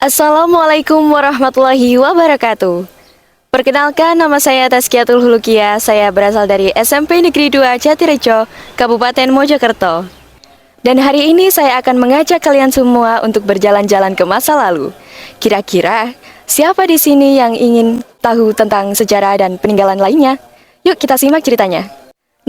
Assalamualaikum warahmatullahi wabarakatuh. Perkenalkan, nama saya Tazkiatul Hulukia. Saya berasal dari SMP Negeri 2 Jatirejo, Kabupaten Mojokerto. Dan hari ini saya akan mengajak kalian semua untuk berjalan-jalan ke masa lalu. Kira-kira siapa di sini yang ingin tahu tentang sejarah dan peninggalan lainnya? Yuk kita simak ceritanya.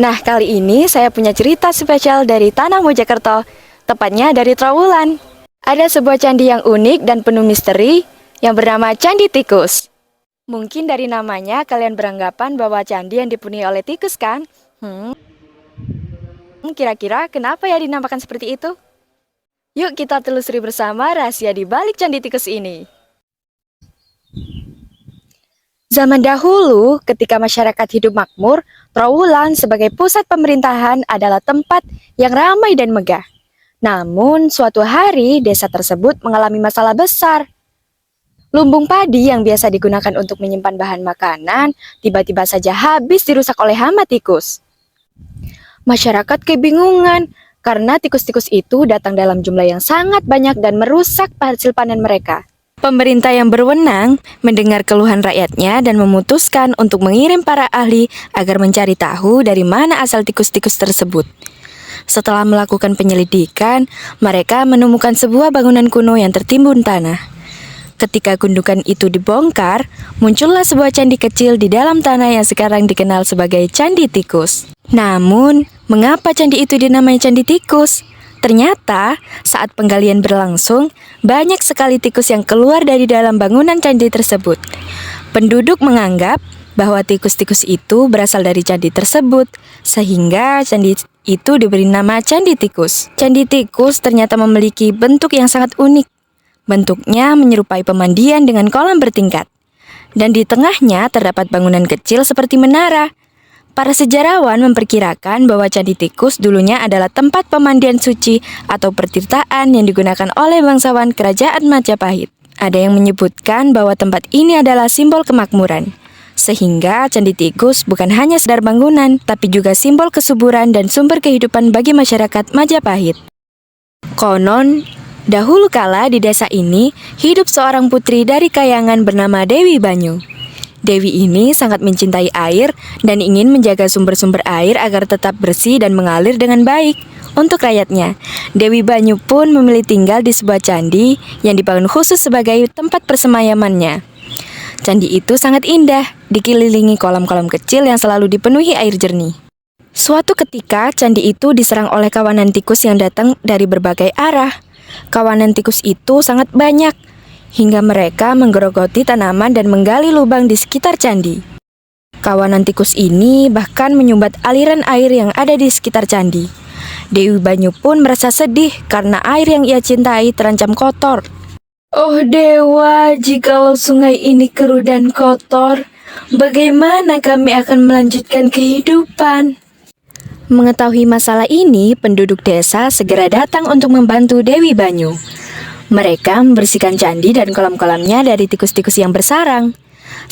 Nah, kali ini saya punya cerita spesial dari Tanah Mojokerto, tepatnya dari Trowulan. Ada sebuah candi yang unik dan penuh misteri yang bernama Candi Tikus. Mungkin dari namanya kalian beranggapan bahwa candi yang dipenuhi oleh tikus kan? Kira-kira kenapa ya dinamakan seperti itu? Yuk kita telusuri bersama rahasia di balik Candi Tikus ini. Zaman dahulu, ketika masyarakat hidup makmur, Trowulan sebagai pusat pemerintahan adalah tempat yang ramai dan megah. Namun, suatu hari desa tersebut mengalami masalah besar. Lumbung padi yang biasa digunakan untuk menyimpan bahan makanan, tiba-tiba saja habis dirusak oleh hama tikus. Masyarakat kebingungan, karena tikus-tikus itu datang dalam jumlah yang sangat banyak dan merusak hasil panen mereka. Pemerintah yang berwenang mendengar keluhan rakyatnya dan memutuskan untuk mengirim para ahli agar mencari tahu dari mana asal tikus-tikus tersebut. Setelah melakukan penyelidikan, mereka menemukan sebuah bangunan kuno yang tertimbun tanah. Ketika gundukan itu dibongkar, muncullah sebuah candi kecil di dalam tanah yang sekarang dikenal sebagai Candi Tikus. Namun, mengapa candi itu dinamai Candi Tikus? Ternyata, saat penggalian berlangsung, banyak sekali tikus yang keluar dari dalam bangunan candi tersebut. Penduduk menganggap bahwa tikus-tikus itu berasal dari candi tersebut, sehingga candi itu diberi nama Candi Tikus. Candi Tikus ternyata memiliki bentuk yang sangat unik. Bentuknya menyerupai pemandian dengan kolam bertingkat. Dan di tengahnya terdapat bangunan kecil seperti menara. Para sejarawan memperkirakan bahwa Candi Tikus dulunya adalah tempat pemandian suci atau pertirtaan yang digunakan oleh bangsawan Kerajaan Majapahit. Ada yang menyebutkan bahwa tempat ini adalah simbol kemakmuran. Sehingga Candi Tikus bukan hanya sekedar bangunan, tapi juga simbol kesuburan dan sumber kehidupan bagi masyarakat Majapahit. Konon, dahulu kala di desa ini hidup seorang putri dari Kayangan bernama Dewi Banyu. Dewi ini sangat mencintai air dan ingin menjaga sumber-sumber air agar tetap bersih dan mengalir dengan baik untuk rakyatnya. Dewi Banyu pun memilih tinggal di sebuah candi yang dibangun khusus sebagai tempat persemayamannya. Candi itu sangat indah, dikelilingi kolam-kolam kecil yang selalu dipenuhi air jernih. Suatu ketika, candi itu diserang oleh kawanan tikus yang datang dari berbagai arah. Kawanan tikus itu sangat banyak, hingga mereka menggerogoti tanaman dan menggali lubang di sekitar candi. Kawanan tikus ini bahkan menyumbat aliran air yang ada di sekitar candi. Dewi Banyu pun merasa sedih karena air yang ia cintai terancam kotor. Oh dewa, jikalau sungai ini keruh dan kotor, bagaimana kami akan melanjutkan kehidupan? Mengetahui masalah ini, penduduk desa segera datang untuk membantu Dewi Banyu. Mereka membersihkan candi dan kolam-kolamnya dari tikus-tikus yang bersarang.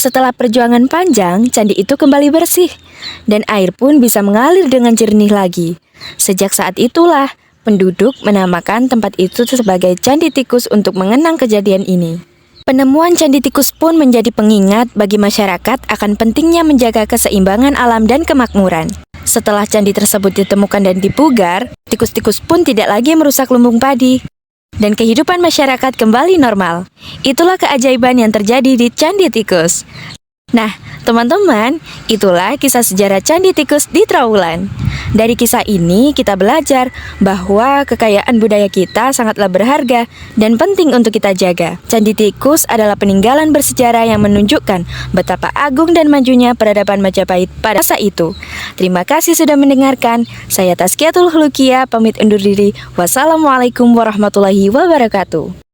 Setelah perjuangan panjang, candi itu kembali bersih, dan air pun bisa mengalir dengan jernih lagi. Sejak saat itulah, penduduk menamakan tempat itu sebagai Candi Tikus untuk mengenang kejadian ini. Penemuan Candi Tikus pun menjadi pengingat bagi masyarakat akan pentingnya menjaga keseimbangan alam dan kemakmuran. Setelah candi tersebut ditemukan dan dipugar, tikus-tikus pun tidak lagi merusak lumbung padi. Dan kehidupan masyarakat kembali normal. Itulah keajaiban yang terjadi di Candi Tikus. Nah, teman-teman, itulah kisah sejarah Candi Tikus di Trowulan. Dari kisah ini kita belajar bahwa kekayaan budaya kita sangatlah berharga dan penting untuk kita jaga. Candi Tikus adalah peninggalan bersejarah yang menunjukkan betapa agung dan majunya peradaban Majapahit pada masa itu. Terima kasih sudah mendengarkan. Saya Tazkiatul Hulukia pamit undur diri. Wassalamualaikum warahmatullahi wabarakatuh.